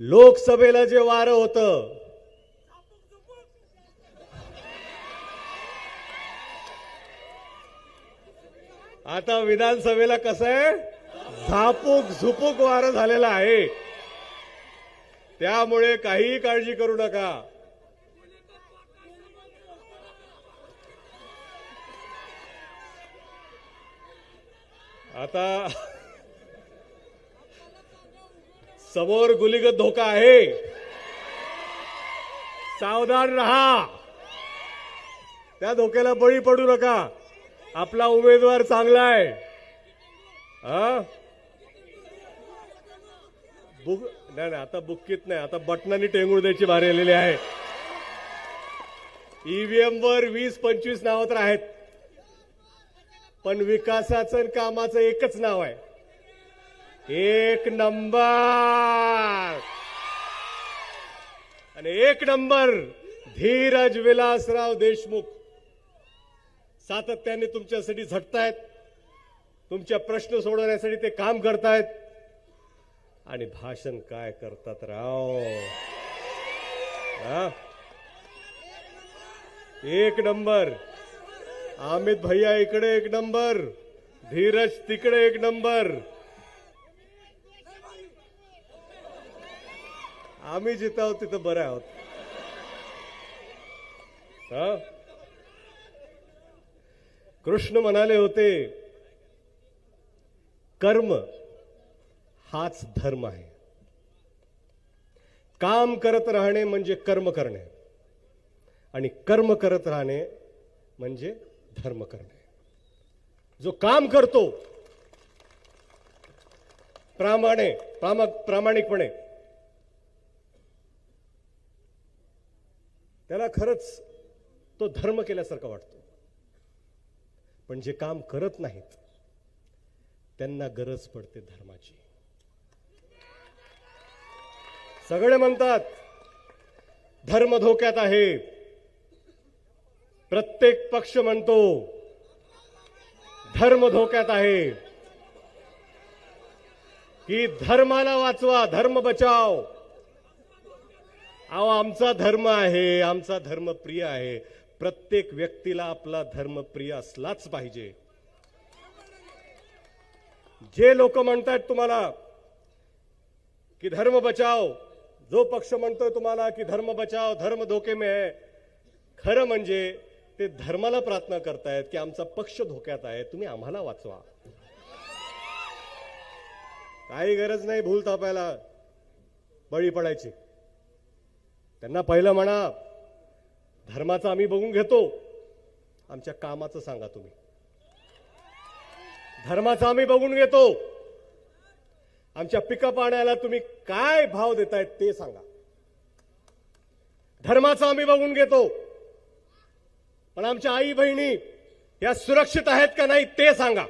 लोकसभेला जे वारं होतं, आता विधानसभेला कसं आहे, झापूक झुपूक वारं झालेलं आहे. त्यामुळे काही काळजी करू नका. आता समोर गुलीगत धोका आहे, सावधान रहा. त्या धोक्याला बळी पडू नका. आपला उमेदवार चांगला आहे. नाही आता बुक्कीत नाही, आता बटनांनी टेंगूळ द्यायची भारी आलेली आहे. ईव्हीएम वर 20-25 नावं तर आहेत, पण विकासाचं आणि कामाचं एकच नाव आहे, एक नंबर. आणि एक नंबर धीरज विलासराव देशमुख सातत्याने तुमच्यासाठी झटतायत, तुमच्या प्रश्न सोडवण्यासाठी ते काम करतायत. आणि भाषण काय करतात राव. एक नंबर. अमित भैया इकडे एक नंबर, धीरज तिकडे एक नंबर. आम्ही जिथं आहोत तिथं बरं आहोत. कृष्ण म्हणाले होते, कर्म हाच धर्म आहे. काम करत राहणे म्हणजे कर्म करणे, आणि कर्म करत राहणे म्हणजे धर्म करणे. जो काम करतो प्रामाणिकपणे, त्याला खरंच तो धर्म केल्यासारखा वाटतो. पण जे काम करत नाहीत त्यांना गरज पडते धर्माची. सगळे म्हणतात धर्म धोक्यात आहे. प्रत्येक पक्ष म्हणतो धर्म धोक्यात आहे, की धर्माला वाचवा, धर्म बचाव. अहो, आमचा धर्म आहे, आमचा धर्म प्रिय आहे. प्रत्येक व्यक्तीला आपला धर्म प्रिय असलाच पाहिजे. जे लोक म्हणतात तुम्हाला की धर्म बचाव, जो पक्ष म्हणतोय तुम्हाला की धर्म बचाव, धर्म धोके में है, खरं म्हणजे ते धर्माला प्रार्थना करतायत की आमचा पक्ष धोक्यात आहे, तुम्ही आम्हाला वाचवा. काही गरज नाही भूल थापायला, बळी पडायची. त्यांना पहिलं म्हणा धर्माचं आम्ही बघून घेतो, आमच्या कामाचं सांगा तुम्ही. धर्माचं आम्ही बघून घेतो, आमच्या पिका पाण्याला तुम्ही काय भाव देतायत ते सांगा. धर्माचं आम्ही बघून घेतो, पण आमच्या आई बहिणी या सुरक्षित आहेत का नाही ते सांगा.